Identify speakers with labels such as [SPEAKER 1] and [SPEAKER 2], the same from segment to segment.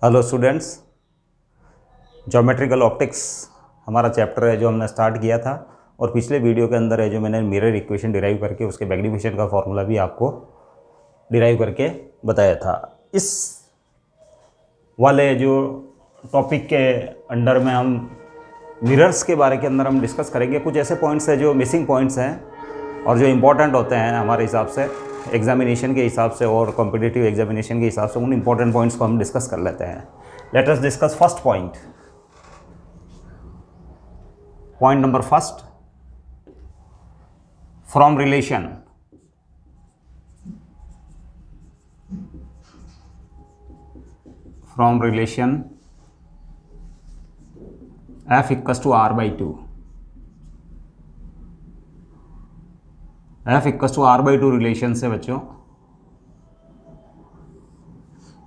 [SPEAKER 1] Hello students, geometrical optics हमारा chapter है जो हमने स्टार्ट किया था और पिछले वीडियो के अंदर है जो मैंने मिरर इक्वेशन डिराइव करके उसके मैग्नीफिकेशन का फॉर्मूला भी आपको डिराइव करके बताया था। इस वाले जो टॉपिक के अंडर में हम मिरर्स के बारे के अंदर हम डिस्कस करेंगे। कुछ ऐसे पॉइंट्स हैं जो मिसिंग पॉइंट्स हैं और जो इम्पोर्टेंट होते हैं हमारे हिसाब से, एग्जामिनेशन के हिसाब से और कॉम्पिटिटिव एग्जामिनेशन के हिसाब से, उन इंपॉर्टेंट पॉइंट्स को हम डिस्कस कर लेते हैं। Let us discuss first point number first, from relation. From relation f equals to r/2। f equals to r/2 relation से बच्चों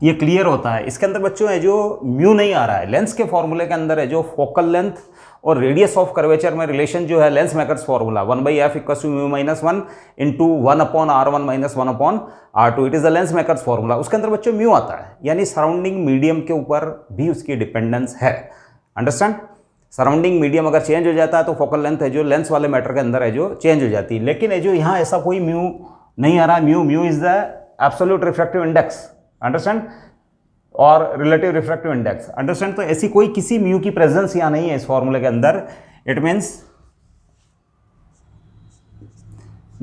[SPEAKER 1] ये क्लियर होता है। इसके अंदर बच्चों है जो म्यू नहीं आ रहा है, लेंस के फॉर्मूले के अंदर है जो फोकल लेंथ और रेडियस ऑफ कर्वेचर में रिलेशन जो है lens makers formula 1/f equals to mu minus 1 into 1/r1 minus 1/r2, it is the lens makers formula. उसके अंदर बच्चों म्यू आता है, यानी सराउंडिंग मीडियम के ऊपर भी उसकी डिपेंडेंस है। अंडरस्टैंड? सराउंडिंग मीडियम अगर चेंज हो जाता है तो फोकल लेंथ है जो लेंस वाले मैटर के अंदर है जो चेंज हो जाती है। लेकिन है जो यहाँ ऐसा कोई म्यू नहीं आ रहा। Mu is the absolute refractive index, understand, और रिलेटिव रिफ्रैक्टिव इंडेक्स, अंडरस्टैंड। तो ऐसी कोई किसी म्यू की प्रेजेंस यहाँ नहीं है इस फॉर्मूले के अंदर। It means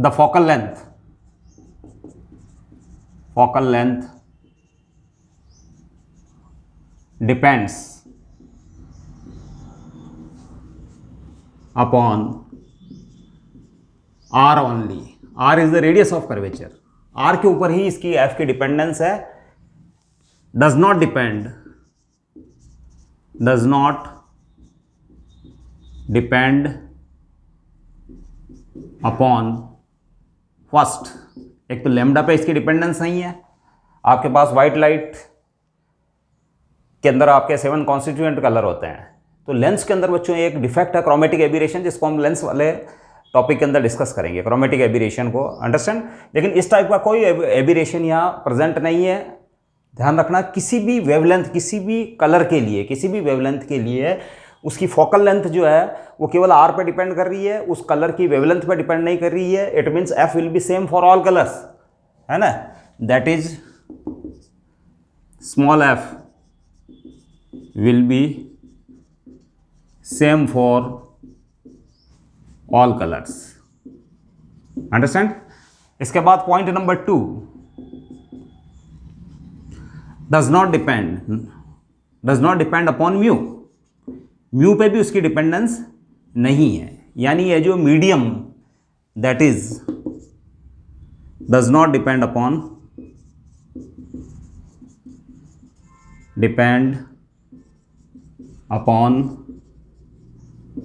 [SPEAKER 1] the focal length depends upon r only। r is the radius of curvature, r के ऊपर ही इसकी f की डिपेंडेंस है। does not depend upon first, एक तो लैम्डा पे इसकी डिपेंडेंस नहीं है। आपके पास व्हाइट लाइट के अंदर आपके 7 कॉन्स्टिट्यूएंट कलर होते हैं। तो लेंस के अंदर बच्चों एक डिफेक्ट है, क्रोमेटिक एबिरेशन, जिसको हम लेंस वाले टॉपिक के अंदर डिस्कस करेंगे, क्रोमेटिक एबिरेशन को, अंडरस्टैंड। लेकिन इस टाइप का कोई एबिरेशन यहाँ प्रेजेंट नहीं है। ध्यान रखना, किसी भी वेवलेंथ, किसी भी कलर के लिए, किसी भी वेवलेंथ के लिए उसकी फोकल लेंथ जो है वो केवल r पे डिपेंड कर रही है, उस कलर की वेवलेंथ पे डिपेंड नहीं कर रही है। It means f will be same for all colours, है ना। That is small f will be same for all colours, understand. इसके बाद point number 2, does not depend upon mu. Mu पे भी उसकी डिपेंडेंस नहीं है, यानी ये जो medium, that is does not depend upon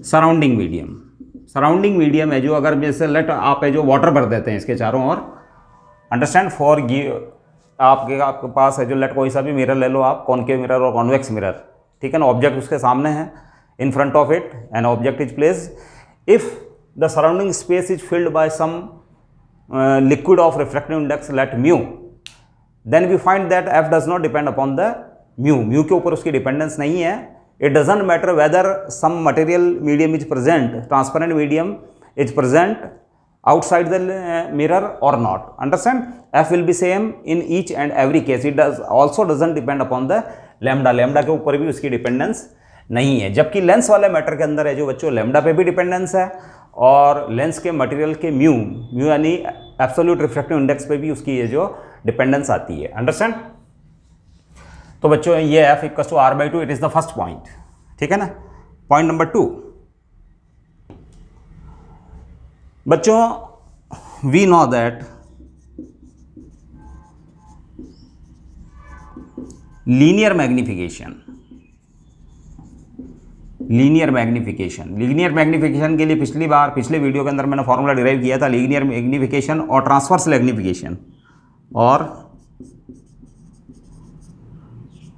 [SPEAKER 1] surrounding medium है जो, अगर जैसे लेट आप है जो वाटर भर देते हैं इसके चारों ओर, अंडरस्टैंड, फॉर आपके पास है जो लेट कोई सा भी मिरर ले लो आप, कॉनकेव मिरर और कॉन्वेक्स मिरर, ठीक है ना। ऑब्जेक्ट उसके सामने है, in front of it an object is placed. If the surrounding space is filled by some liquid of refractive index let mu, then we find that F does not depend upon the mu के ऊपर उसकी dependence नहीं है। It doesn't matter whether some material medium is present, transparent medium is present outside the mirror or not, understand. F will be same in each and every case. It doesn't depend upon the lambda के ऊपर भी उसकी dependence नहीं है। जबकि lens वाले matter के अंदर है जो बच्चों लैम्डा पे भी डिपेंडेंस है और लेंस के मटेरियल के म्यू यानी एब्सोल्यूट रिफ्रैक्टिव इंडेक्स पे भी उसकी ये जो डिपेंडेंस आती है, अंडरस्टैंड। तो बच्चों ये f equals to r/2, it is the first point, ठीक है ना। पॉइंट नंबर 2, बच्चों we know that linear magnification के लिए पिछले वीडियो के अंदर मैंने फॉर्मूला डिराइव किया था, लीनियर मैग्निफिकेशन और ट्रांसवर्स मैग्निफिकेशन और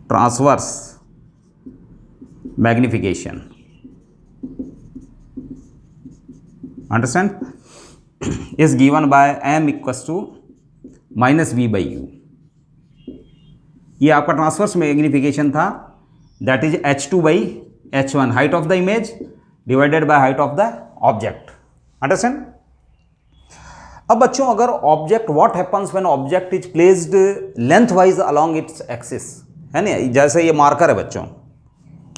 [SPEAKER 1] transverse magnification, understand, is given by m equals to -v/u। ये आपका ट्रांसवर्स मैग्निफिकेशन था, that is h2/h1, height of the image divided by height of the object. Understand? अब बच्चों अगर object, what happens when object is placed lengthwise along its axis, है ना, जैसे ये मार्कर है बच्चों,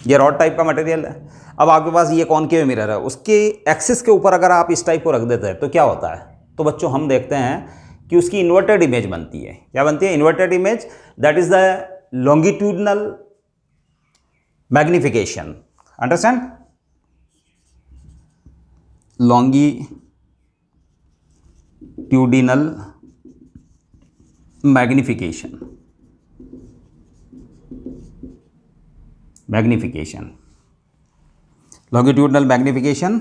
[SPEAKER 1] ये रॉड टाइप का मटेरियल है, अब आपके पास ये कॉनकेव मिरर है, उसके एक्सिस के ऊपर अगर आप इस टाइप को रख देते हैं तो क्या होता है? तो बच्चों हम देखते हैं कि उसकी इन्वर्टेड इमेज बनती है। क्या बनती है? Inverted image, that is the longitudinal magnification. Understand? longitudinal magnification, longitudinal magnification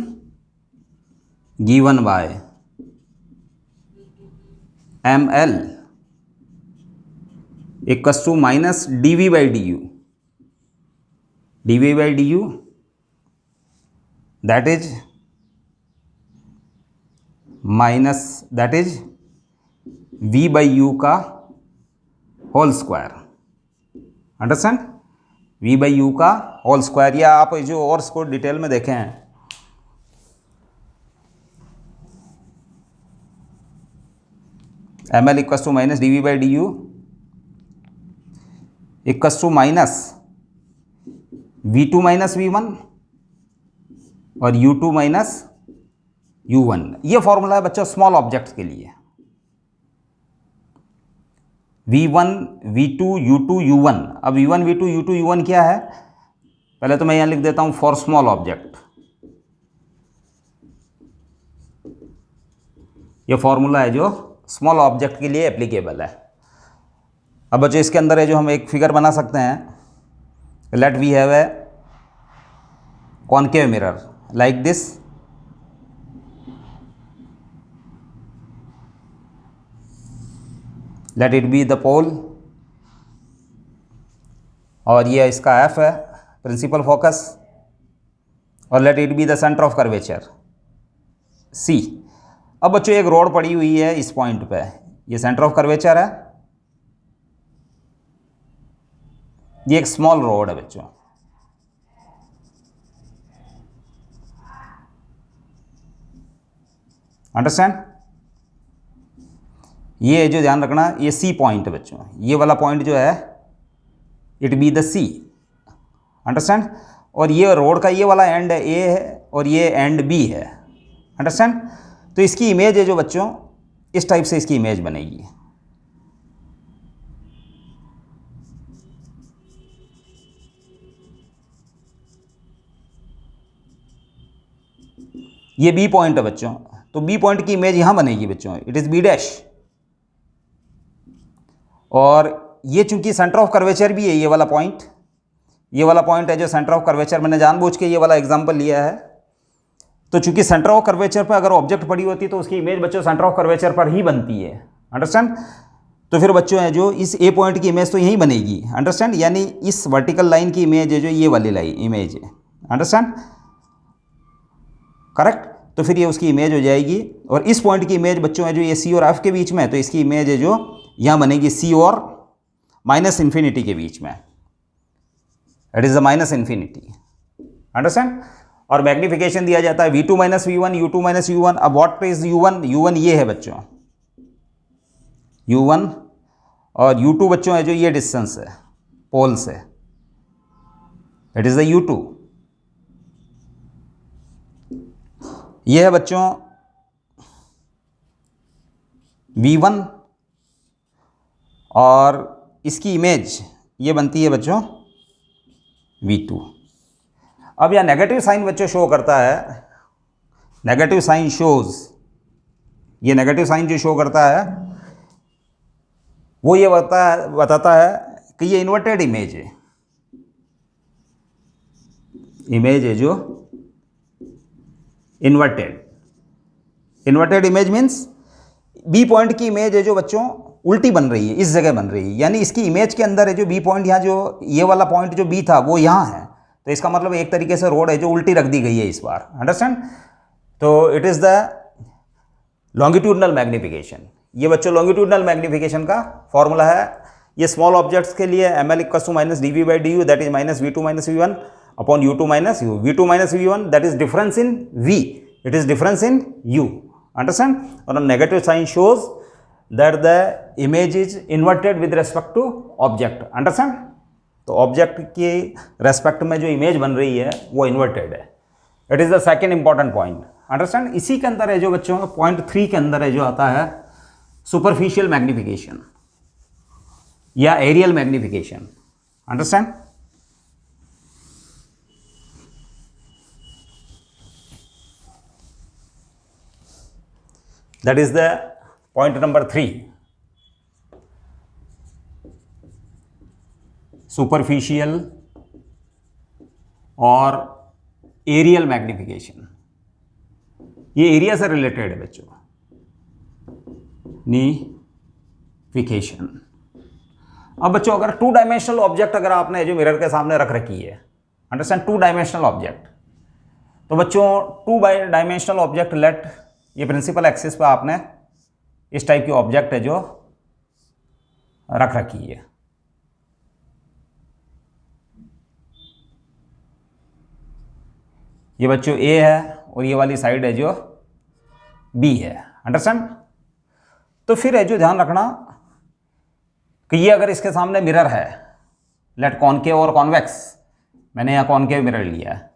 [SPEAKER 1] given by ml equals to minus dv by du, that is minus that is v by u का whole square. Understand? v by u का whole square, या आप जो और इसको detail में देखें हैं, ml equals to minus D we by D U equals to minus v2 minus v1 और u2 माइनस u1। ये फॉर्मूला है बच्चों स्मॉल ऑब्जेक्ट्स के लिए, v1 v2 u2 u1। अब v1 v2 u2 u1 क्या है? पहले तो मैं यहां लिख देता हूं फॉर स्मॉल ऑब्जेक्ट, ये फॉर्मूला है जो स्मॉल ऑब्जेक्ट के लिए एप्लीकेबल है। अब बच्चों इसके अंदर है जो हम एक फिगर बना सकते हैं, let we have a concave mirror like this, let it be the pole, और ये इसका एफ है प्रिंसिपल फोकस, और let it be the centre of curvature C. अब बच्चों एक रोड पड़ी हुई है इस पॉइंट पे, ये सेंटर ऑफ कर्वेचर है, ये एक स्मॉल रोड है बच्चों। अंडरस्टैंड? ये जो ध्यान रखना, ये सी पॉइंट है बच्चों, ये वाला पॉइंट जो है it be the C. Understand? और ये रोड का ये वाला एंड ए है और ये एंड बी है। अंडरस्टैंड? तो इसकी इमेज है जो बच्चों इस टाइप से इसकी इमेज बनेगी। ये बी पॉइंट है बच्चों, तो बी पॉइंट की इमेज यहां बनेगी बच्चों, इट इज बी डैश। और ये चूंकि सेंटर ऑफ कर्वेचर भी है, ये वाला पॉइंट है जो सेंटर ऑफ कर्वेचर, मैंने जानबूझ के ये वाला एग्जांपल लिया है। तो चूंकि सेंटर ऑफ कर्वेचर पर अगर ऑब्जेक्ट पड़ी होती तो उसकी इमेज बच्चों सेंटर ऑफ कर्वेचर पर ही बनती है। अंडरस्टैंड? तो फिर बच्चों है जो इस ए पॉइंट की इमेज तो यहीं बनेगी। अंडरस्टैंड? यानी इस वर्टिकल लाइन की इमेज है जो ये वाली लाइन इमेज है। अंडरस्टैंड? करेक्ट? तो फिर ये उसकी इमेज हो जाएगी, और इस पॉइंट की इमेज बच्चों है जो ये सी और एफ के बीच में है, तो इसकी इमेज है जो यहां बनेगी सी और माइनस इन्फिनिटी के बीच में, it is the minus infinity. Understand? और मैग्निफिकेशन दिया जाता है v2 minus v1, u2 minus u1। अब व्हाट इज u1? u1 ये है बच्चों u1, और u2 बच्चों है जो ये डिस्टेंस है पोल से, इट इज द u2। ये है बच्चों v1, और इसकी इमेज ये बनती है बच्चों v2। अब यह नेगेटिव साइन बच्चों शो करता है, नेगेटिव साइन शोज, ये नेगेटिव साइन जो शो करता है वो ये बताता है कि ये इन्वर्टेड इमेज है, इमेज है जो inverted image means B point की इमेज है जो बच्चों उल्टी बन रही है, इस जगह बन रही है, यानी इसकी इमेज के अंदर है जो बी पॉइंट, यहाँ जो ये वाला पॉइंट जो बी था वो यहाँ है, तो इसका मतलब एक तरीके से रोड है जो उल्टी रख दी गई है इस बार। अंडरस्टैंड? तो it is the longitudinal magnification. ये बच्चों लॉन्गिट्यूडनल मैग्निफिकेशन का फॉर्मूला है, ये स्मॉल ऑब्जेक्ट्स के लिए ml equals to minus dv by du, that is minus v2 minus v1 upon u2 minus u, v2 minus v1 that is difference in v, it is difference in u, understand. और negative sign shows that the image is inverted with respect to object, understand. तो object के respect में जो image बन रही है वो inverted है, it is the second important point, understand. इसी के अंदर है जो बच्चों का पॉइंट 3 के अंदर है जो आता है सुपरफिशियल मैग्निफिकेशन या areal magnification, understand. That is the point number 3, superficial और एरियल मैग्निफिकेशन। ये एरिया से रिलेटेड है बच्चों, मैग्निफिकेशन। अब बच्चों अगर 2 डायमेंशनल ऑब्जेक्ट अगर आपने जो मिरर के सामने रख रखी है, अंडरस्टैंड, 2 डायमेंशनल ऑब्जेक्ट, तो बच्चों 2 डायमेंशनल ऑब्जेक्ट लेट, ये प्रिंसिपल एक्सिस पे आपने इस टाइप की ऑब्जेक्ट है जो रख रखी है। ये बच्चों A है और ये वाली साइड है जो B है, अंडरस्टैंड। तो फिर है जो ध्यान रखना कि ये अगर इसके सामने मिरर है, लेट कॉनकेव और कॉन्वेक्स, मैंने यहाँ कॉनकेव मिरर लिया है,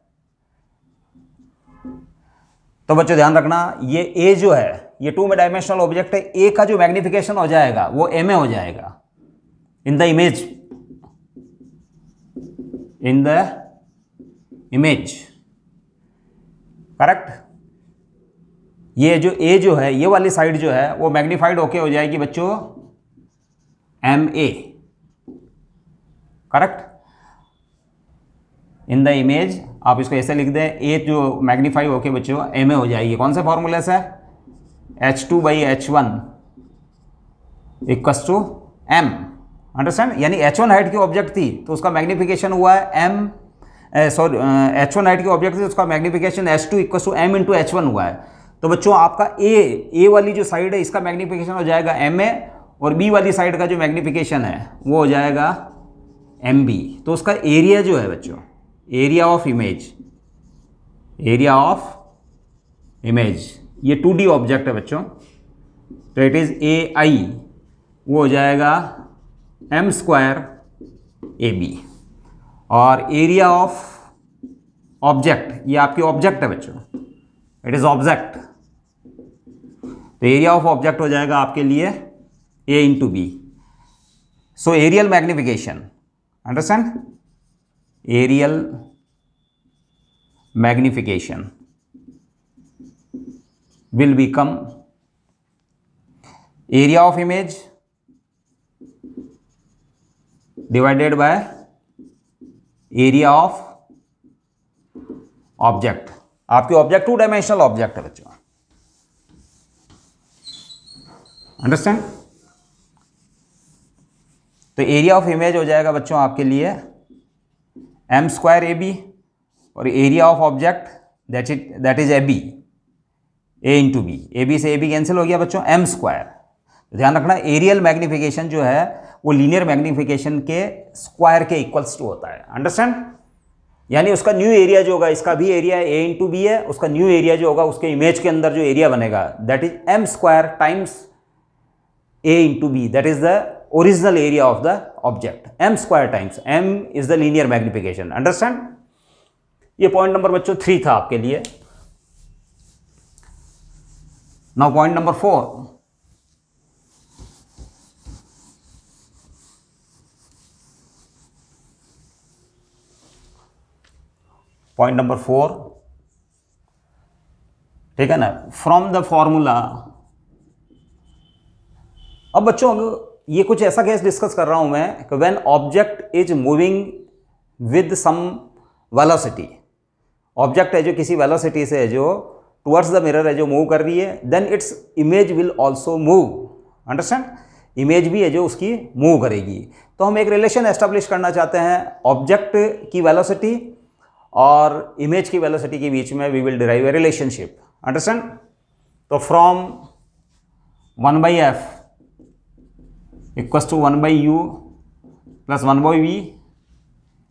[SPEAKER 1] तो बच्चों ध्यान रखना ये A जो है ये 2 डायमेंशनल ऑब्जेक्ट है, A का जो मैग्निफिकेशन हो जाएगा वो A में हो जाएगा in the image, in the image, correct. ये जो A जो है ये वाली साइड जो है वो मैग्नीफाइड होके हो जाएगी बच्चों MA, correct, in the image. आप इसको ऐसे लिख दें, A जो मैग्नीफाई होके बच्चों MA हो जाएगी, कौन से फॉर्मूले से, H2 by H1 equals to M, understand. यानी H1 हाइट की ऑब्जेक्ट थी तो उसका मैग्निफिकेशन हुआ है M, सॉरी H1 हाइट की ऑब्जेक्ट थी उसका magnification H2 equals to M into H1 हुआ है। तो बच्चों आपका A वाली जो साइड है इसका मैग्निफिकेशन हो जाएगा MA और B वाली साइड का जो मैग्निफिकेशन है वो हो जाएगा MB। तो उसका एरिया जो है बच्चों, area of image, area of image, ये 2D ऑब्जेक्ट है बच्चों, तो इट इज AI, वो हो जाएगा M स्क्वायर AB। और एरिया ऑफ ऑब्जेक्ट, ये आपकी ऑब्जेक्ट है बच्चों, इट इज ऑब्जेक्ट, तो एरिया ऑफ ऑब्जेक्ट हो जाएगा आपके लिए A into B। So areal magnification, understand, areal magnification will become area of image divided by area of object। आपके ऑब्जेक्ट 2 डायमेंशनल ऑब्जेक्ट है बच्चों, अंडरस्टैंड। तो एरिया ऑफ इमेज हो जाएगा बच्चों आपके लिए M स्क्वायर AB और area of object that is AB, A into B, AB से AB कैंसिल हो गया बच्चों, M स्क्वायर। ध्यान रखना एरियल मैग्निफिकेशन जो है वो लीनियर मैग्निफिकेशन के स्क्वायर के इक्वल्स टू होता है, अंडरस्टैंड। यानी उसका न्यू एरिया जो होगा, इसका भी एरिया A इंटू बी है, उसका न्यू एरिया जो होगा उसके इमेज के अंदर जो एरिया बनेगा that is M square times A into B, that is the original area of the object, M square times M is the linear magnification, understand. ये पॉइंट नंबर बच्चों 3 था आपके लिए। Now point number 4, point number 4, ठीक है ना, from the formula. अब बच्चों ये कुछ ऐसा केस डिस्कस कर रहा हूं मैं कि when object is moving with some velocity, object है जो किसी वेलोसिटी से है जो टुवर्ड्स द मिरर है जो मूव कर रही है, then its image will also move, understand. Image भी है जो उसकी मूव करेगी। तो हम एक रिलेशन एस्टेब्लिश करना चाहते हैं ऑब्जेक्ट की वेलोसिटी और इमेज की वेलोसिटी के बीच में, we will derive a relationship, understand. तो from 1/f equals to 1/u plus 1/v,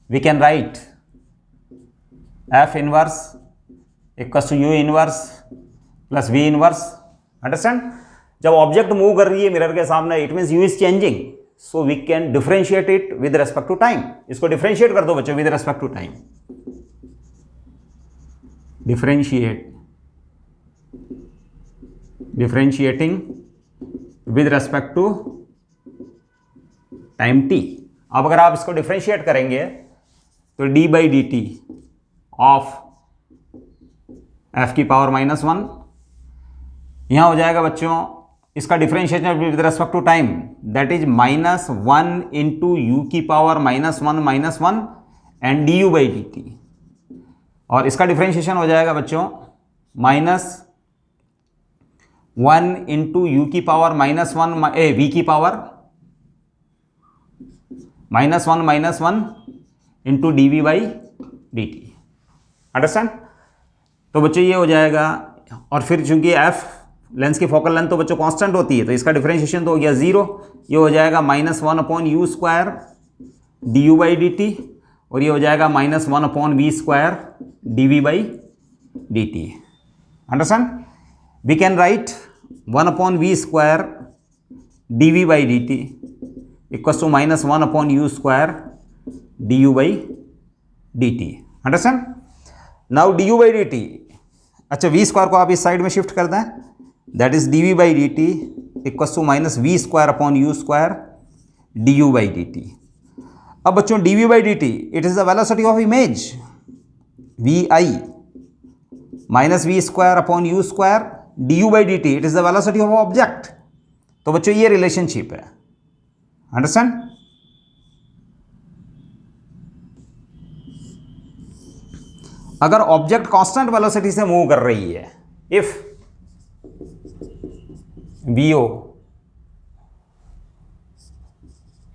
[SPEAKER 1] we can write F inverse equals to u inverse plus v inverse. Understand? जब ऑब्जेक्ट मूव कर रही है मिरर के सामने, it means u is changing, so we can differentiate it with respect to time. इसको differentiate कर दो बच्चों with respect to time. Differentiating with respect to time t। अब अगर आप इसको डिफरेंशिएट करेंगे तो d by D t of F की पावर -1 यहां हो जाएगा बच्चों, इसका differentiation with respect to time that is -1 into u की power -1 and d you by D T, और इसका डिफरेंशिएशन हो जाएगा बच्चों -1 इंटू यू की पावर -1 वी की power -1 into d we by D T. Understand? तो बच्चों ये हो जाएगा, और फिर चूंकि एफ लेंस की फोकल लेंथ तो बच्चों कांस्टेंट होती है, तो इसका डिफरेंशिएशन तो हो गया 0। ये हो जाएगा -1/u² D you by D T, और ये हो जाएगा -1/v² D we by D T. Understand? We can write 1/v² D we by D T equals to -1/u² D you by D T. Understand? Now D you by D T, अच्छा v² को आप इस side में shift कर दें, that is D we by D T equals to -v²/u² D you by D T. अब बच्चों D we by D T it is the velocity of image vi -v²/u² D you by D T it is the velocity of object. तो बच्चों ये relationship है। Understand? अगर object constant velocity से move कर रही है, if vo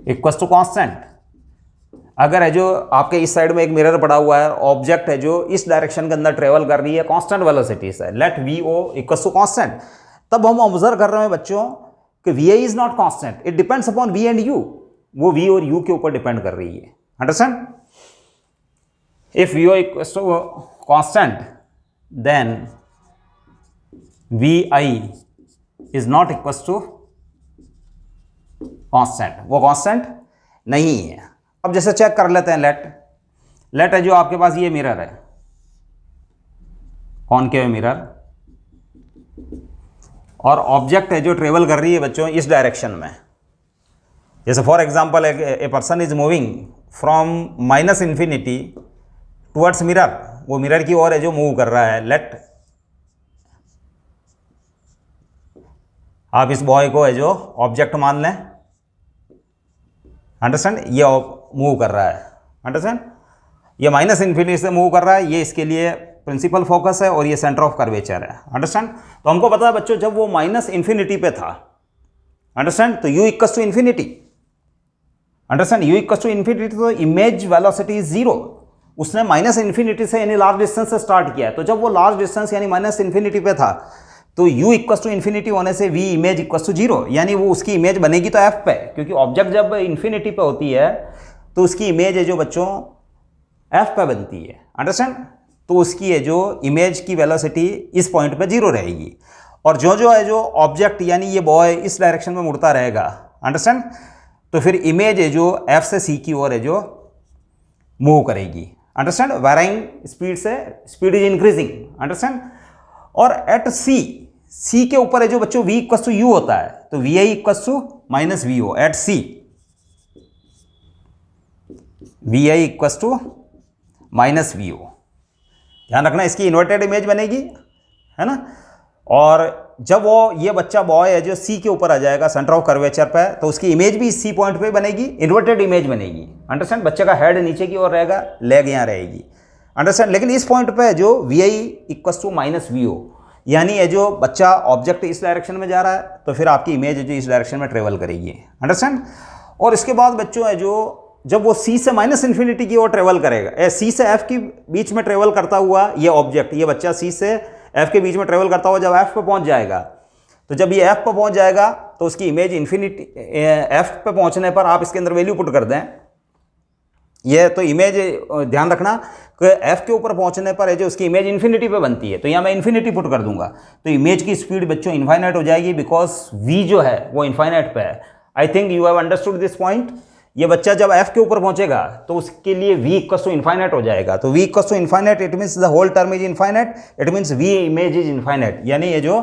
[SPEAKER 1] equals to constant, अगर है जो आपके इस साइड में एक मिरर पड़ा हुआ है, ऑब्जेक्ट है जो इस डायरेक्शन के अंदर ट्रेवल कर रही है कांस्टेंट वेलोसिटी से, let vo equals to constant, तब हम ऑब्जर्व कर रहे हैं बच्चों कि vi is not constant, it depends upon v and u, वो v और u के ऊपर डिपेंड कर रही है। Understand? If VO equals to constant, then VI is not equals to constant, वो constant नहीं है। अब जैसे चेक कर लेते हैं, लेट है जो आपके पास ये मिरर है, कॉनकेव मिरर, और ऑब्जेक्ट है जो ट्रेवल कर रही है बच्चों इस डायरेक्शन में। जैसे for example a person is moving from -∞ towards mirror, वो मिरर की ओर है जो मूव कर रहा है। लेट आप इस बॉय को है जो ऑब्जेक्ट मान लें। अंडरस्टैंड? ये मूव कर रहा है। अंडरस्टैंड? ये -∞ से मूव कर रहा है, ये इसके लिए प्रिंसिपल फोकस है और ये सेंटर ऑफ कर्वेचर है। अंडरस्टैंड? तो हमको पता है बच्चों जब वो -∞ पे था, अंडरस्टैंड, तो u equals to infinity. Understand? u equals to infinity, तो इमेज वेलोसिटी इज 0। उसने -∞ से यानी लार्ज डिस्टेंस से स्टार्ट किया है, तो जब वो लार्ज डिस्टेंस यानी -∞ पे था, तो u इक्वल्स टू इन्फिनिटी होने से v इमेज इक्वल्स टू 0, यानी वो उसकी इमेज बनेगी तो f पे, क्योंकि ऑब्जेक्ट जब इन्फिनिटी पे होती है तो उसकी इमेज है जो बच्चों f पे बनती है। अंडरस्टैंड? तो उसकी है जो इमेज की वेलोसिटी इस पॉइंट पे 0 रहेगी, और जो है जो ऑब्जेक्ट यानी ये बॉय इस डायरेक्शन में मुड़ता रहेगा। अंडरस्टैंड? तो फिर इमेज है जो f से c की ओर है जो मूव करेगी। अंडरस्टैंड? वेराइंग स्पीड से, स्पीड इज इंक्रीजिंग। अंडरस्टैंड? और एट सी के ऊपर है जो बच्चों v इक्वल्स टू u होता है, तो vi equals to -vo at c, vi equals to -vo। ध्यान रखना इसकी इन्वर्टेड इमेज बनेगी, है ना। और जब वो ये बच्चा बॉय है जो सी के ऊपर आ जाएगा सेंटर ऑफ कर्वेचर पे, तो उसकी इमेज भी सी पॉइंट पे बनेगी, इन्वर्टेड इमेज बनेगी। अंडरस्टैंड? बच्चे का हेड नीचे की ओर रहेगा, लेग यहाँ रहेगी। अंडरस्टैंड? लेकिन इस पॉइंट पे जो vi इक्वल्स टू -vo, यानी ये जो बच्चा ऑब्जेक्ट इस डायरेक्शन में जा रहा है, तो फिर आपकी इमेज जो इस डायरेक्शन में ट्रेवल करेगी। अंडरस्टैंड? और इसके बाद बच्चों है जो जब वो सी से -∞ की ओर ट्रेवल करेगा, सी से एफ के बीच में ट्रेवल करता हुआ ये ऑब्जेक्ट, ये बच्चा सी से एफ के बीच में ट्रेवल करता हुआ जब एफ पे पहुंच जाएगा, तो जब ये एफ पे पहुंच जाएगा तो उसकी इमेज इन्फिनिटी, एफ पे पहुंचने पर आप इसके अंदर वैल्यू पुट कर दें, ये तो इमेज ध्यान रखना कि एफ के ऊपर पहुंचने पर है जो उसकी इमेज इन्फिनिटी पे बनती है, तो यहाँ मैं इन्फिनिटी पुट कर दूंगा, तो इमेज की स्पीड बच्चों इन्फाइनाइट हो जाएगी, बिकॉज वी जो है वो इन्फाइनाइट पे है। I think you have understood this point. ये बच्चा जब एफ के ऊपर पहुंचेगा तो उसके लिए वी इक्वल्स टू इन्फाइनाइट हो जाएगा, तो V equals to infinite it means the whole term is infinite, it means V image is infinite, यानी ये जो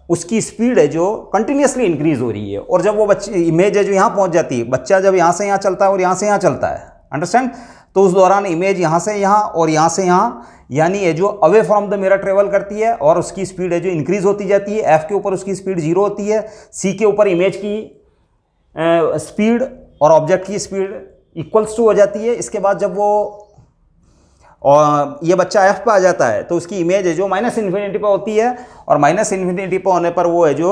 [SPEAKER 1] उसकी स्पीड है जो कंटिन्यूसली इंक्रीज हो रही है। और जब वो बच्चे इमेज है जो यहाँ पहुँच जाती है, बच्चा जब यहाँ से यहाँ चलता है और यहाँ से यहाँ चलता है, अंडरस्टैंड, तो उस दौरान इमेज यहाँ से यहाँ और यहाँ से यहाँ, यानी ये जो away from the mirror travel करती है और उसकी स्पीड है जो इंक्रीज होती जाती है। एफ के ऊपर उसकी स्पीड 0 होती है, सी के ऊपर इमेज की स्पीड और ऑब्जेक्ट की स्पीड इक्वल्स टू हो जाती है। इसके बाद जब वो और ये बच्चा एफ पे आ जाता है तो उसकी इमेज है जो माइनस इन्फिनिटी पे होती है, और माइनस इन्फिनिटी पे होने पर वो है जो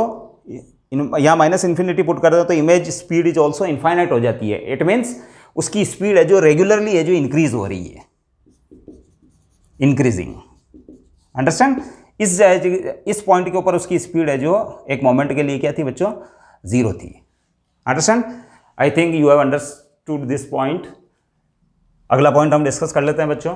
[SPEAKER 1] यहाँ माइनस इन्फिनिटी पुट कर दो तो image speed is also infinite हो जाती है। इट मीन्स उसकी स्पीड है जो रेगुलरली है जो इंक्रीज हो रही है, इंक्रीजिंग, अंडरस्टैंड। इस पॉइंट के ऊपर उसकी स्पीड है जो एक मोमेंट के लिए क्या थी बच्चों, 0 थी, understand. I think you have understood this point. अगला पॉइंट हम डिस्कस कर लेते हैं बच्चों।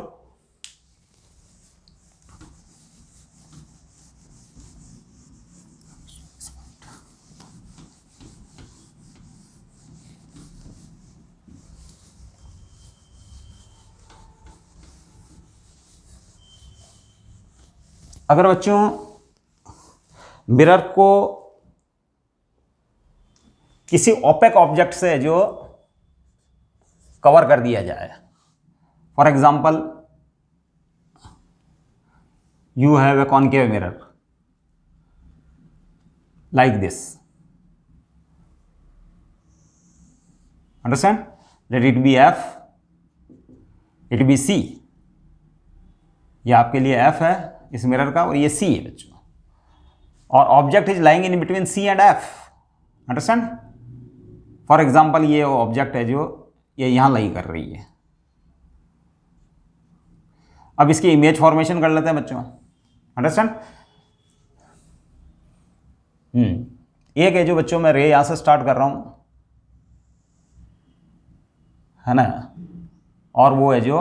[SPEAKER 1] अगर बच्चों मिरर को किसी ओपेक ऑब्जेक्ट से जो कवर कर दिया जाए, for example you have a concave mirror like this, understand, let it be F, it be C, ये आपके लिए एफ है इस मिरर का और ये सी है बच्चों, और object is lying in between C and F, understand. For example ये ऑब्जेक्ट है जो ये यहां लाई कर रही है। अब इसकी इमेज फॉर्मेशन कर लेते हैं बच्चों, अंडरस्टैंड। एक है जो बच्चों मैं रे यहां से स्टार्ट कर रहा हूं, है ना, और वो है जो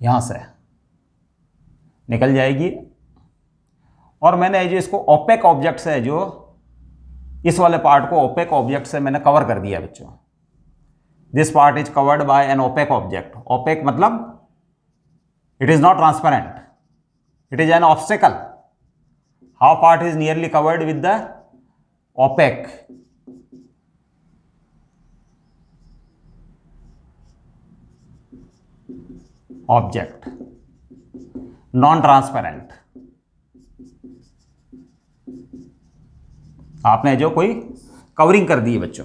[SPEAKER 1] यहां से निकल जाएगी, और मैंने जो इसको ओपेक ऑब्जेक्ट से जो इस वाले पार्ट को ओपेक ऑब्जेक्ट से मैंने कवर कर दिया बच्चों। This part is covered by an opaque object. Opaque मतलब it is not transparent, it is an obstacle. How part is nearly covered with the opaque, object, non transparent. आपने जो कोई covering कर दी है बच्चों,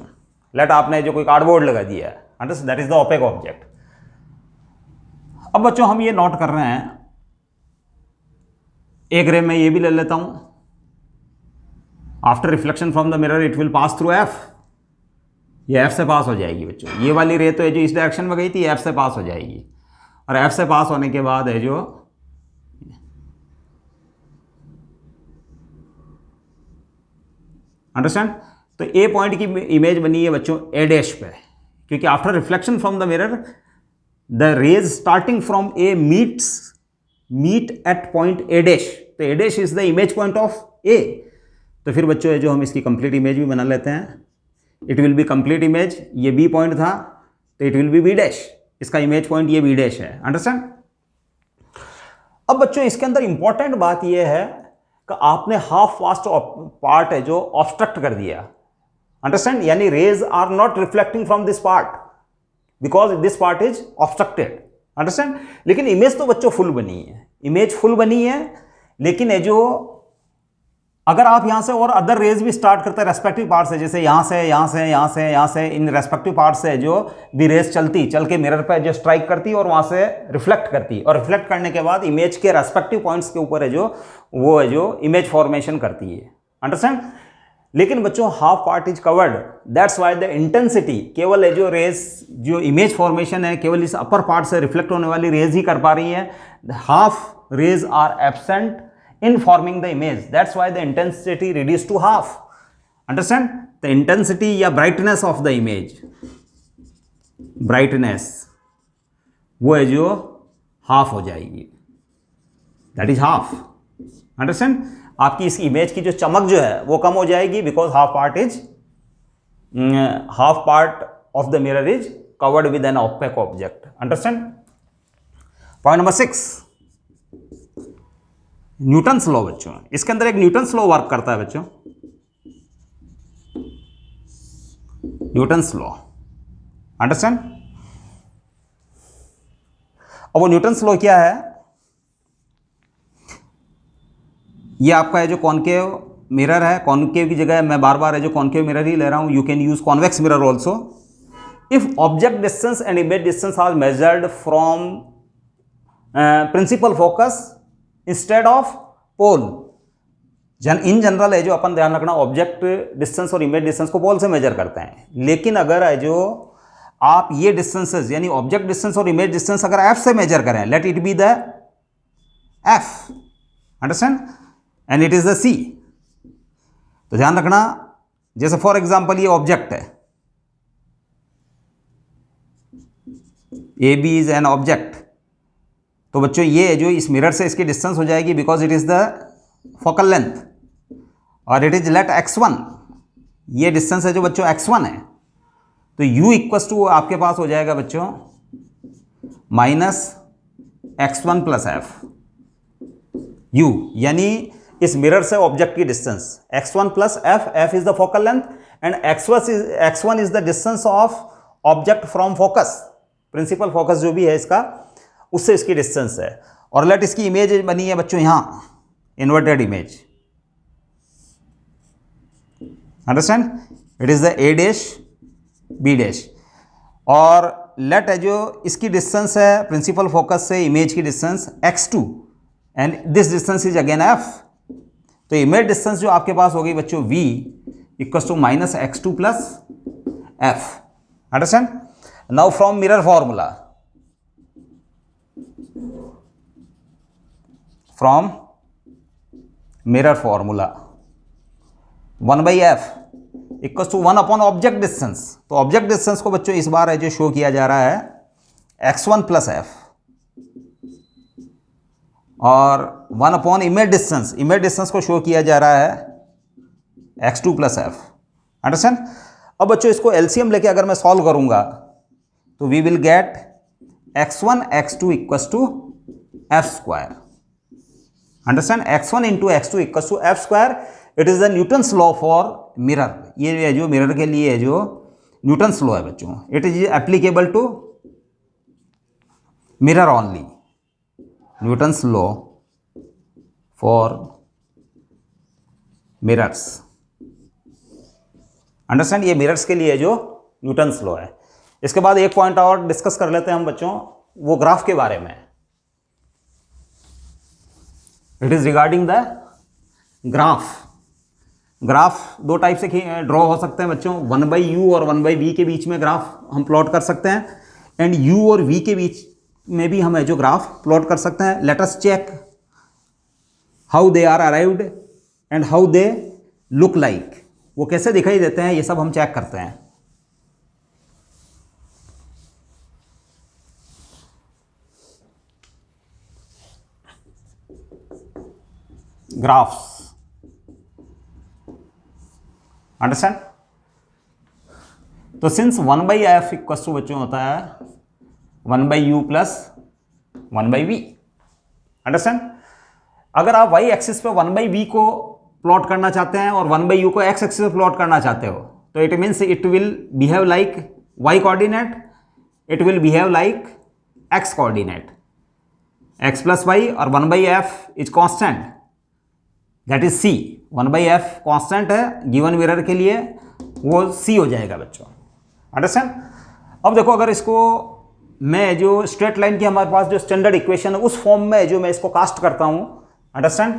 [SPEAKER 1] लेट आपने जो कोई कार्डबोर्ड लगा दिया है, understand, that is the opaque object. अब बच्चों हम ये नोट कर रहे हैं, एक रे में ये भी ले लेता हूं, after reflection from the mirror it will pass through F, ये एफ से पास हो जाएगी बच्चों। ये वाली रे तो है जो इस डायरेक्शन में गई थी, एफ से पास हो जाएगी, और एफ से पास होने के बाद है जो अंडरस्टैंड, तो ए पॉइंट की इमेज बनी है बच्चों ए डैश पे, क्योंकि after reflection from the mirror the rays starting from A meet at point A dash, तो A dash is the image point of A. तो फिर बच्चों है जो हम इसकी कंप्लीट इमेज भी बना लेते हैं। It will be complete image, ये बी पॉइंट था तो it will be B dash, इसका इमेज पॉइंट ये बी डैश है, अंडरस्टैंड। अब बच्चों इसके अंदर इंपॉर्टेंट बात यह है कि आपने हाफ वास्ट पार्ट है जो ऑब्स्ट्रक्ट कर दिया, अंडरस्टैंड, यानी rays are not reflecting from this part because this part is obstructed, understand. लेकिन इमेज तो बच्चों फुल बनी है, इमेज फुल बनी है, लेकिन है जो अगर आप यहां से और अदर रेज भी स्टार्ट करते हैं रेस्पेक्टिव पार्ट से, जैसे यहां से यहां से यहां से यहां से, इन रेस्पेक्टिव पार्ट से जो भी रेज चल के मिरर पे जो स्ट्राइक करती और वहां से रिफ्लेक्ट करती, और रिफ्लेक्ट करने के बाद इमेज के रेस्पेक्टिव पॉइंट्स के ऊपर है जो वो है जो इमेज फॉर्मेशन करती है, अंडरस्टैंड। लेकिन बच्चों half part is covered, that's why the intensity केवल है जो रेज जो इमेज फॉर्मेशन है केवल इस अपर पार्ट से रिफ्लेक्ट होने वाली रेज ही कर पा रही है। Half rays are absent in forming the image, that's why the intensity reduced to half, understand? The intensity या brightness of the image, brightness वो है जो हाफ हो जाएगी, दैट इज हाफ। अंडरस्टैंड? आपकी इस इमेज की जो चमक जो है वो कम हो जाएगी, because half part of the mirror is covered with an opaque object. Understand? Point number 6, Newton's law बच्चों। इसके अंदर एक न्यूटन्स लॉ वर्क करता है बच्चों, न्यूटन्स लॉ। अंडरस्टैंड? अब वो न्यूटन्स लॉ क्या है? ये आपका है जो कॉनकेव मिरर है, कॉनकेव की जगह मैं बार बार है जो कॉनकेव मिरर ही ले रहा हूं। You can use convex mirror also. If object distance and image distance are measured from principal focus instead of pole. In general है जो अपन ध्यान रखना, ऑब्जेक्ट डिस्टेंस और इमेज डिस्टेंस को पोल से मेजर करते हैं, लेकिन अगर है जो आप ये डिस्टेंसेस यानी ऑब्जेक्ट डिस्टेंस और इमेज डिस्टेंस अगर एफ से मेजर करें, let it be the F, understand, and it is the C. तो ध्यान रखना, जैसे फॉर एग्जांपल ये ऑब्जेक्ट है, A B is an object, तो बच्चों ये जो इस मिरर से इसकी डिस्टेंस हो जाएगी because it is the focal length, और इट इज लेट x1, ये डिस्टेंस है जो बच्चों x1 है, तो u इक्वस टू आपके पास हो जाएगा बच्चों -x1 + f u, यानी इस मिरर से ऑब्जेक्ट की distance x1 + f, f is the focal length and x1 is the distance of object from focus, principal focus जो भी है इसका, उससे इसकी डिस्टेंस है। और लेट इसकी इमेज बनी है बच्चों यहां inverted image, understand, it is the a dash b dash, और लेट है जो इसकी डिस्टेंस है प्रिंसिपल फोकस से इमेज की distance x2 and this distance is again f, तो इमेज डिस्टेंस जो आपके पास हो गई बच्चों v equals to -x2 + f, understand. Now from mirror formula, from mirror formula 1/f equals to 1 upon object distance, तो ऑब्जेक्ट डिस्टेंस को बच्चों इस बार है जो शो किया जा रहा है x1 + f, और 1 अपॉन इमेज डिस्टेंस को शो किया जा रहा है x2 + f, अंडरस्टैंड। अब बच्चों इसको एलसीएम लेके अगर मैं सॉल्व करूंगा तो we will get x1 x2 equals to f², understand, x1 × x2 equals to f²। It is the Newton's law for mirror, ये है जो मिरर के लिए है जो न्यूटन्स लॉ है बच्चों, it is applicable to mirror only, Newton's law for mirrors, understand, ये मिरर्स के लिए जो न्यूटन्स लॉ है। इसके बाद एक पॉइंट और डिस्कस कर लेते हैं हम बच्चों, वो ग्राफ के बारे में, it is regarding the graph. Graph दो टाइप से ड्रॉ हो सकते हैं बच्चों, 1/u और 1/v के बीच में ग्राफ हम प्लॉट कर सकते हैं, एंड u और v के बीच में भी हम जो ग्राफ प्लॉट कर सकते हैं। Let us check how they are arrived and how they look like, वो कैसे दिखाई देते हैं ये सब हम चेक करते हैं। Graphs, understand. तो सिंस 1/f इक्वल्स टू बच्चों होता है 1/u + 1/v, अंडरस्टैंड। अगर आप y एक्सिस पे 1/v को प्लॉट करना चाहते हैं और 1/u को x एक्सिस पे प्लॉट करना चाहते हो, तो it means it will behave like y coordinate, it will behave like x coordinate, x + y, और 1/f is constant, that is c। 1/f constant है गिवन मिरर के लिए, वो c हो जाएगा बच्चों, अंडरस्टैंड। अब देखो, अगर इसको मैं जो स्ट्रेट लाइन की हमारे पास जो स्टैंडर्ड इक्वेशन है उस फॉर्म में जो मैं इसको कास्ट करता हूं, अंडरस्टैंड,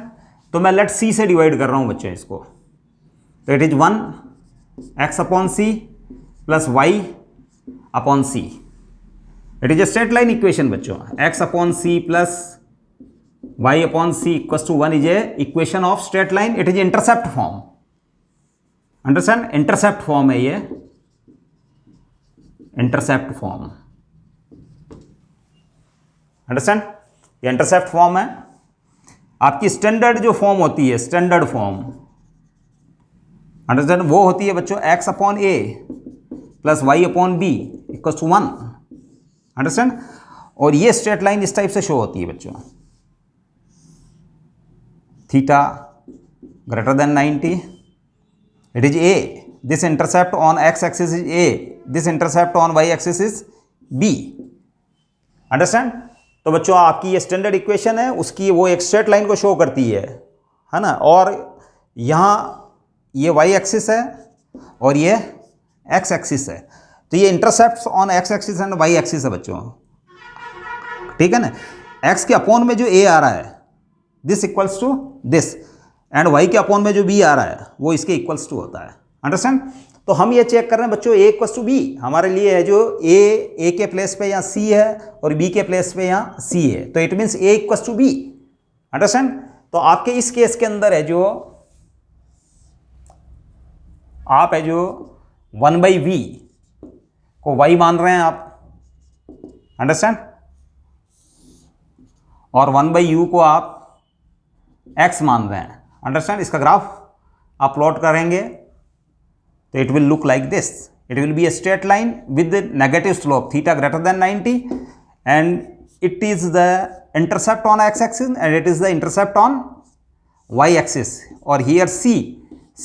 [SPEAKER 1] तो मैं लेट c से डिवाइड कर रहा हूं बच्चों इसको, तो it is 1x/c + y/c, it is a straight line equation बच्चों। x/c + y/c = 1 is a equation of straight line, it is intercept form, understand, intercept form है ये, इंटरसेप्ट फॉर्म, अंडरस्टैंड, ये इंटरसेप्ट फॉर्म है। आपकी स्टैंडर्ड जो form होती है, standard form, understand, वो होती है बच्चों x upon a plus y upon b equal to 1, understand. और ये स्ट्रेट लाइन इस टाइप से शो होती है बच्चों, theta greater than 90, it is a, this intercept on x axis is a, this intercept on y axis is b, understand. तो बच्चों आपकी ये स्टैंडर्ड इक्वेशन है, उसकी वो एक स्ट्रेट लाइन को शो करती है ना। और यहाँ ये y एक्सिस है और ये x एक्सिस है, तो ये intercepts on x axis and y axis है बच्चों, ठीक है ना। x के अपॉन में जो a आ रहा है this equals to this, and y के अपॉन में जो b आ रहा है वो इसके इक्वल्स टू होता है, अंडरस्टैंड। तो हम ये चेक कर रहे हैं बच्चों a इक्वल्स टू b, हमारे लिए है जो a के प्लेस पे यहाँ c है और b के प्लेस पे यहाँ c है, तो it means a equals to b, understand. तो आपके इस केस के अंदर है जो आप है जो 1/v को y मान रहे हैं आप, अंडरस्टैंड, और 1/u को आप x मान रहे हैं, अंडरस्टैंड। इसका ग्राफ आप प्लॉट करेंगे तो it will look like this, it will be a straight line with negative slope theta greater than 90 and it is the intercept on x axis and it is the intercept on y axis, और here c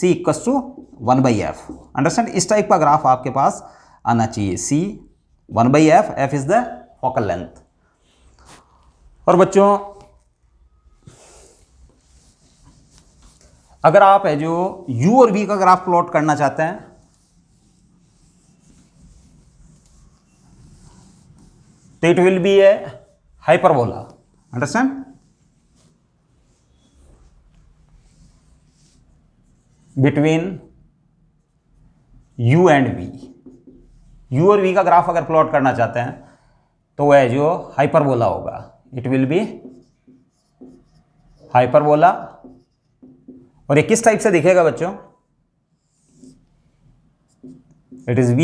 [SPEAKER 1] equals to 1/f, understand. इस type का graph आपके पास आना चाहिए, c 1/f, f is the focal length. और बच्चों अगर आप है जो u और v का ग्राफ प्लॉट करना चाहते हैं तो it will be A hyperbola, understand, between u and v। u और v का ग्राफ अगर प्लॉट करना चाहते हैं तो वह है जो हाइपरबोला होगा, इट विल बी हाइपरबोला। और ये किस टाइप से दिखेगा बच्चों, it is v,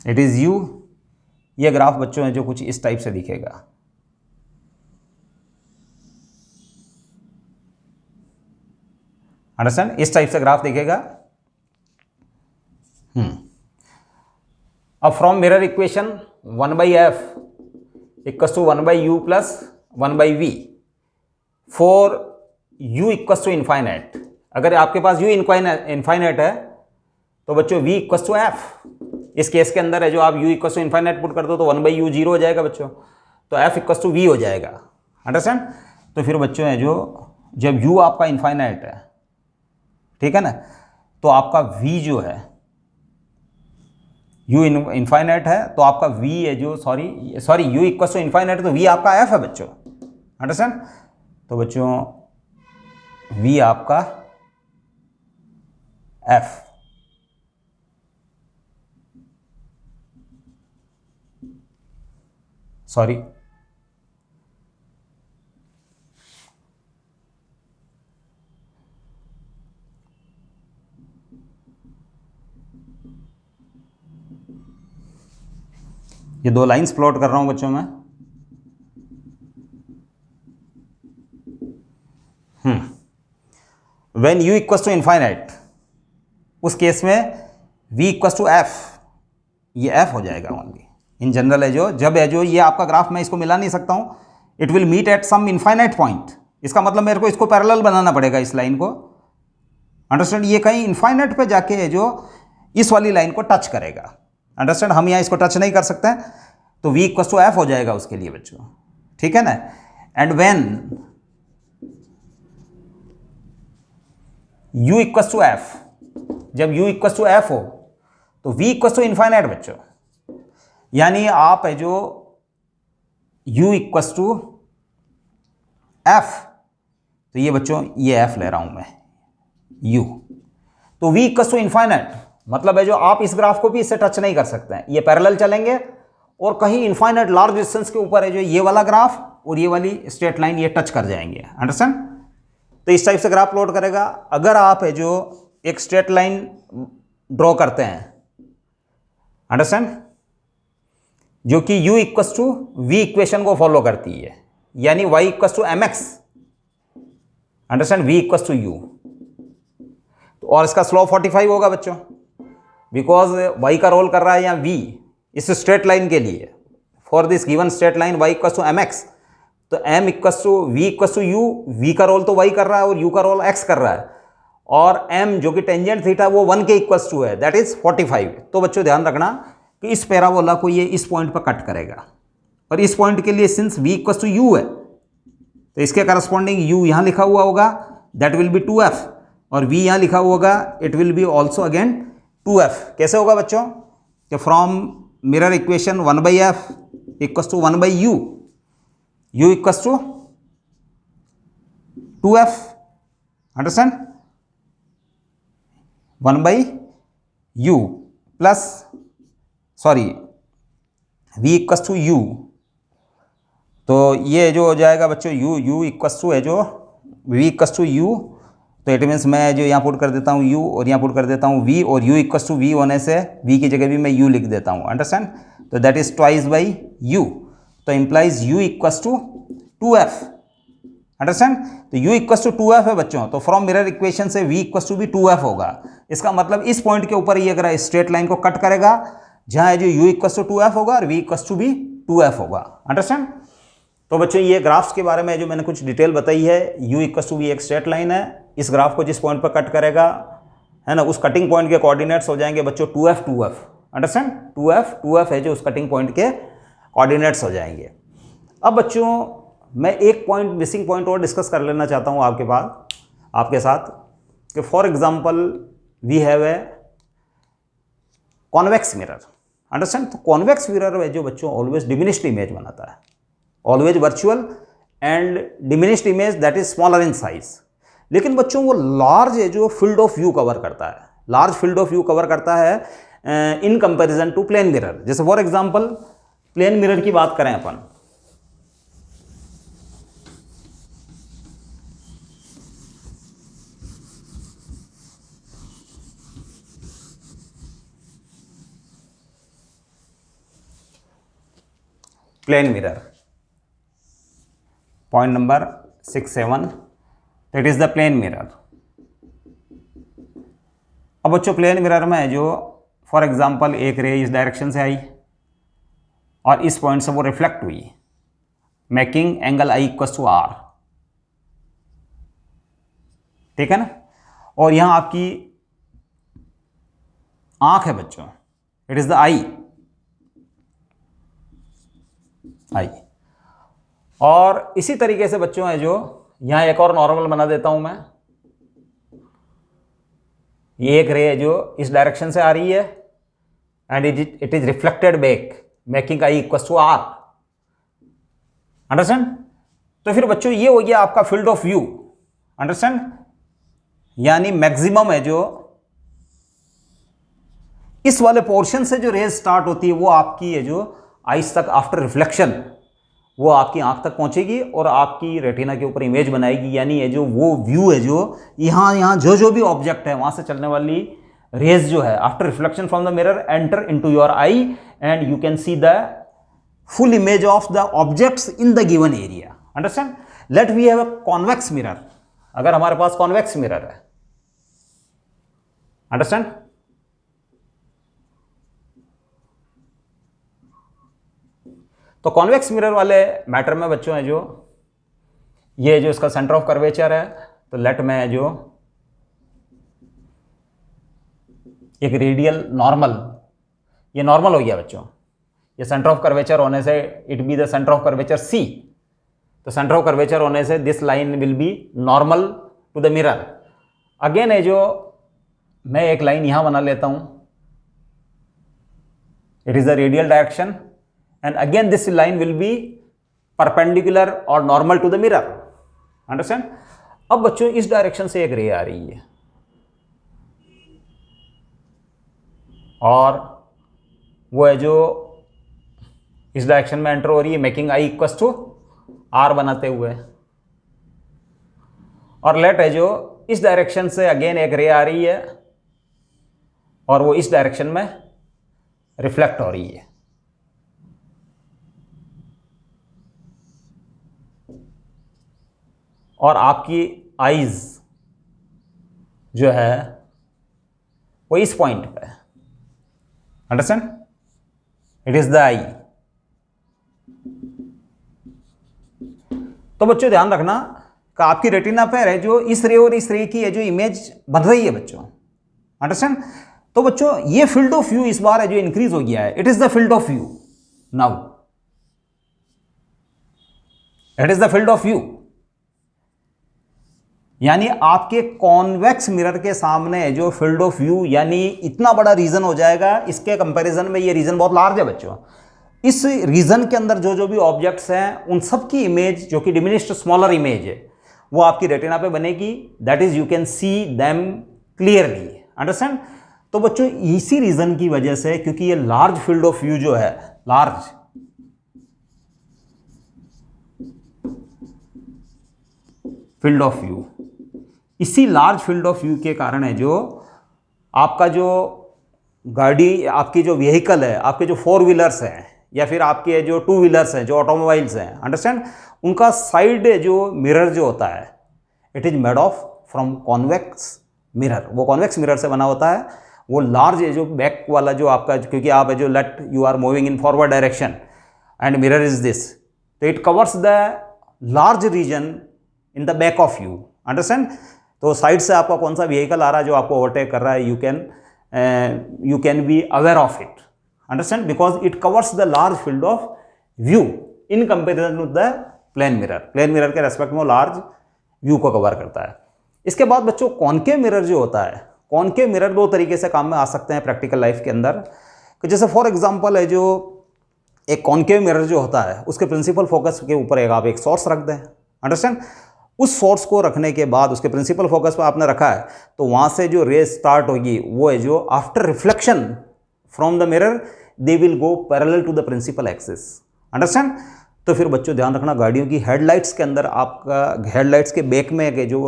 [SPEAKER 1] it is u, ये ग्राफ बच्चों है जो कुछ इस टाइप से दिखेगा, अंडरस्टैंड, इस टाइप से ग्राफ दिखेगा। अब from mirror equation 1/f equals to 1/u plus 1/v for u equals to infinite, अगर आपके पास u इनफाइनाइट है तो बच्चों v इक्वल्स टू f, इस केस के अंदर है जो आप u equals to infinite put कर दो तो 1/u 0 हो जाएगा बच्चों, तो f इक्वल्स टू v हो जाएगा, अंडरस्टैंड। तो फिर बच्चों है जो जब u आपका इनफाइनाइट है, ठीक है ना, तो आपका v जो है u इनफाइनाइट है तो आपका v है जो sorry u equals to infinite तो v आपका f है बच्चों, अंडरस्टैंड। तो बच्चों v आपका f, सॉरी ये दो लाइंस प्लॉट कर रहा हूं बच्चों मैं, when u equals to infinite, उस केस में v इक्वल्स टू f, ये f हो जाएगा ओनली इन जनरल है जो, जब है जो ये आपका ग्राफ मैं इसको मिला नहीं सकता हूं, it will meet at some infinite point, इसका मतलब मेरे को इसको पैरेलल बनाना पड़ेगा इस लाइन को, अंडरस्टैंड। ये कहीं इनफाइनाइट पे जाके है जो इस वाली लाइन को टच करेगा, अंडरस्टैंड, हम यहाँ इसको टच नहीं कर सकते हैं, तो v इक्वल्स टू f हो जाएगा उसके लिए बच्चों, ठीक है ना। And when u equals to f, जब u इक्वल्स टू f हो तो v इक्वल्स टू इनफाइनाइट बच्चों, यानी आप है जो u इक्वल्स टू f, तो ये बच्चों ये f ले रहा हूं मैं u, तो v इक्वल्स टू इनफाइनाइट मतलब है जो आप इस ग्राफ को भी इससे टच नहीं कर सकते हैं, ये पैरेलल चलेंगे और कहीं इनफाइनाइट लार्ज डिस्टेंस के ऊपर है जो ये वाला ग्राफ और ये वाली स्ट्रेट लाइन ये टच कर जाएंगे, अंडरस्टैंड। तो इस टाइप से ग्राफ प्लॉट करेगा। अगर आप है जो एक स्ट्रेट लाइन ड्रॉ करते हैं, अंडरस्टैंड, जो कि u equals to v equation को फॉलो करती है, यानी y equals to mx, understand, v equals to u, और इसका स्लोप 45 होगा बच्चों, बिकॉज y का रोल कर रहा है यहाँ v इस स्ट्रेट लाइन के लिए, for this given straight line y equals to mx, तो m equals to v equals to u, v का रोल तो y कर रहा है और u का रोल x कर रहा है, और m जो कि टेंजेंट थीटा वो 1 के इक्वस टू है, दैट इज 45। तो बच्चों ध्यान रखना कि इस पैराबोला को ये इस पॉइंट पर कट करेगा, और इस पॉइंट के लिए since v equals to u है तो इसके करस्पॉन्डिंग u यहाँ लिखा हुआ होगा, दैट विल बी 2f, और v यहाँ लिखा हुआ होगा, it will be also again 2f। कैसे होगा बच्चों कि from mirror equation 1/f equals to 1/u, u equals to 2f, understand, 1/u plus sorry v equals to u, तो ये जो हो जाएगा बच्चों u इक्वस टू है जो v इक्वस टू u, तो इट मीन्स मैं जो यहाँ पुट कर देता हूँ u और यहाँ पुट कर देता हूँ v, और u इक्वस टू v होने से v की जगह भी मैं u लिख देता हूँ, अंडरस्टैंड, तो that is twice by u, तो implies u equals to 2f, understand, तो u इक्वस टू 2f है बच्चों, तो फ्रॉम मिरर इक्वेशन से v इक्वस टू भी 2f होगा। इसका मतलब इस पॉइंट के ऊपर ये अगर स्ट्रेट लाइन को कट करेगा जहाँ है जो u इक्वस टू 2f होगा और v इक्वस टू भी 2f होगा, अंडरस्टैंड। तो बच्चों ये ग्राफ्स के बारे में जो मैंने कुछ डिटेल बताई है, u इक्वस टू v एक स्ट्रेट लाइन है, इस ग्राफ को जिस पॉइंट पर कट करेगा है ना, उस कटिंग पॉइंट के कोऑर्डिनेट्स हो जाएंगे बच्चों 2f 2f, अंडरस्टैंड, 2f है जो उस कटिंग पॉइंट के कोऑर्डिनेट्स हो जाएंगे। अब बच्चों मैं एक पॉइंट, मिसिंग पॉइंट और डिस्कस कर लेना चाहता हूँ आपके साथ कि for example we have a convex mirror, understand, तो कॉन्वेक्स मिरर है जो बच्चों ऑलवेज डिमिनिश्ड इमेज बनाता है, always virtual and diminished image that is smaller in size, लेकिन बच्चों वो लार्ज है जो फील्ड ऑफ व्यू कवर करता है, large field of view cover करता है in comparison to plane mirror. जैसे फॉर एग्जांपल प्लेन मिरर की बात करें अपन, plane mirror point number 6-7, that is the plane mirror. अब बच्चों प्लेन मिरर में जो फॉर एग्जांपल एक रे इस डायरेक्शन से आई और इस पॉइंट से वो रिफ्लेक्ट हुई, making angle i equals to r, ठीक है ना, और यहां आपकी आंख है बच्चों, इट इज द आई, और इसी तरीके से बच्चों है जो यहां एक और नॉर्मल बना देता हूं मैं, ये एक रे है जो इस डायरेक्शन से आ रही है and it is reflected back making i equal to r, understand. तो फिर बच्चों ये हो गया आपका फील्ड ऑफ व्यू, अंडरस्टैंड, यानी मैक्सिमम है जो इस वाले पोर्शन से जो रेज स्टार्ट होती है वो आपकी है जो आइस तक आफ्टर रिफ्लेक्शन वो आपकी आंख तक पहुंचेगी और आपकी रेटिना के ऊपर इमेज बनाएगी, यानी ये जो वो व्यू है जो यहाँ जो भी ऑब्जेक्ट है वहां से चलने वाली रेज जो है after reflection from the mirror enter into your eye and you can see the full image of the objects in the given area, understand. Let we have a convex mirror, अगर हमारे पास convex mirror है, understand, तो convex mirror वाले matter में बच्चों है जो ये जो इसका सेंटर ऑफ कर्वेचर है, तो लेट में जो एक रेडियल नॉर्मल, ये नॉर्मल हो गया बच्चों, ये सेंटर ऑफ कर्वेचर होने से it be the centre of curvature C, तो सेंटर ऑफ कर्वेचर होने से this line will be normal to the mirror. Again है जो मैं एक लाइन यहां बना लेता हूं, it is the radial direction and again this line will be perpendicular or normal to the mirror, understand। अब बच्चों इस डायरेक्शन से एक रे आ रही है और वो है जो इस डायरेक्शन में एंटर हो रही है making i equals to r बनाते हुए, और लेट है जो इस डायरेक्शन से अगेन एक रे आ रही है और वो इस डायरेक्शन में रिफ्लेक्ट हो रही है। और आपकी आईज जो है वो इस पॉइंट पे, अंडरस्टैंड, इट इज द आई। तो बच्चों ध्यान रखना कि आपकी रेटिना पे है जो इस रे और इस रे की है जो इमेज बन रही है बच्चों, अंडरस्टैंड। तो बच्चों ये फील्ड ऑफ व्यू इस बार है जो इंक्रीज हो गया है, it is the field of view now, it is the field of view. यानी आपके कॉन्वेक्स मिरर के सामने जो फील्ड ऑफ व्यू यानी इतना बड़ा रीजन हो जाएगा, इसके कंपैरिजन में ये रीजन बहुत लार्ज है बच्चों। इस रीजन के अंदर जो जो भी ऑब्जेक्ट्स हैं उन सब की इमेज जो कि डिमिनिश्ड स्मॉलर इमेज है वो आपकी रेटिना पे बनेगी, that is you can see them clearly, understand. तो बच्चों इसी रीजन की वजह से, क्योंकि ये लार्ज फील्ड ऑफ व्यू जो है, लार्ज फील्ड ऑफ व्यू, इसी लार्ज फील्ड ऑफ व्यू के कारण है जो आपका जो गाड़ी, आपकी जो व्हीकल है, आपके जो 4 व्हीलर्स हैं या फिर आपके जो 2 व्हीलर्स हैं, जो ऑटोमोबाइल्स हैं, अंडरस्टैंड, उनका साइड जो मिरर जो होता है it is made of from convex mirror. वो कॉन्वेक्स मिरर से बना होता है। वो लार्ज है जो बैक वाला जो आपका, क्योंकि आप है जो let you are moving in forward direction and mirror is this, तो it covers the large region in the back of you, understand. तो साइड से आपका कौन सा व्हीकल आ रहा है जो आपको ओवरटेक कर रहा है, you can be aware of it, understand, because it covers the large field of view in comparison to the plane mirror. Plane mirror के रेस्पेक्ट में वो लार्ज व्यू को कवर करता है। इसके बाद बच्चों कॉनकेव मिरर जो होता है, कॉनकेव मिरर 2 तरीके से काम में आ सकते हैं प्रैक्टिकल लाइफ के अंदर। कि जैसे फॉर एग्जांपल है जो एक कॉनकेव मिरर जो होता है उसके प्रिंसिपल फोकस के ऊपर आप एक सोर्स रख दें, अंडरस्टैंड। उस सोर्स को रखने के बाद उसके प्रिंसिपल फोकस पर आपने रखा है तो वहाँ से जो रेज स्टार्ट होगी वो है जो after reflection from the mirror they will go parallel to the principal axis, understand. तो फिर बच्चों ध्यान रखना गाड़ियों की हेडलाइट्स के अंदर आपका हेडलाइट्स के बैक में जो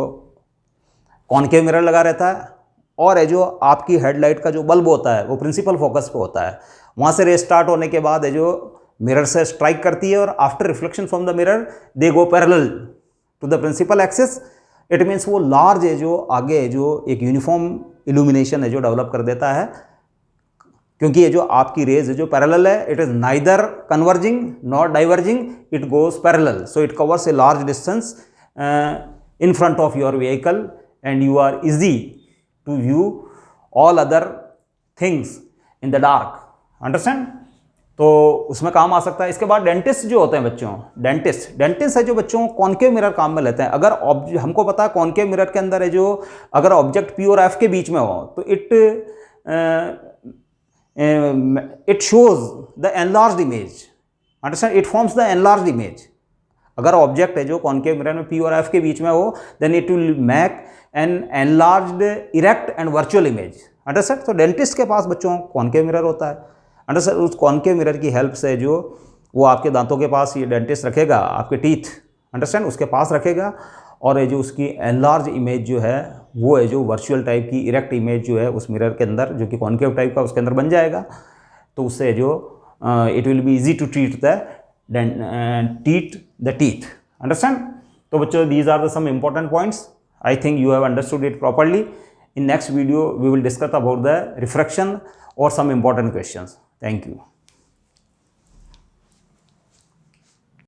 [SPEAKER 1] कॉनकेव मिरर लगा रहता है और है जो आपकी हेडलाइट का जो बल्ब होता है वो प्रिंसिपल फोकस पे होता है। वहाँ से रे स्टार्ट होने के बाद है जो मिरर से स्ट्राइक करती है और after reflection from the mirror they go parallel to the principal axis. It means वो लार्ज है जो आगे है जो एक यूनिफॉर्म इल्यूमिनेशन है जो डेवलप कर देता है, क्योंकि ये जो आपकी रेज है जो पैरेलल है, it is neither converging not diverging, it goes parallel, so it covers a large distance in front of your vehicle and you are easy to view all other things in the dark, understand. तो उसमें काम आ सकता है। इसके बाद dentist जो होते हैं बच्चों, डेंटिस्ट है जो बच्चों कॉनकेव मिरर काम में लेते हैं। अगर हमको पता है कॉनकेव मिरर के अंदर है जो अगर ऑब्जेक्ट पी और एफ के बीच में हो तो it shows the enlarged image, understand, it forms the enlarged image. अगर ऑब्जेक्ट है जो कॉनकेव मिरर में पी और एफ के बीच में हो then it will make an enlarged erect and virtual image, understand. तो डेंटिस्ट के पास बच्चों कॉनकेव मिरर होता है, अंडरस्टैंड। उस कॉनकेव मिरर की हेल्प से जो वो आपके दांतों के पास ये डेंटिस्ट रखेगा, आपके टीथ, अंडरस्टैंड, उसके पास रखेगा और ये जो उसकी एनलार्ज इमेज जो है वो है जो वर्चुअल टाइप की इरेक्ट इमेज जो है उस मिरर के अंदर जो कि कॉनकेव टाइप का उसके अंदर बन जाएगा। तो उससे जो it will be easy to treat the teeth, understand. तो बच्चों these are the some important points, I think you have understood it properly. In next video we will discuss about the refraction or some important questions. Thank you.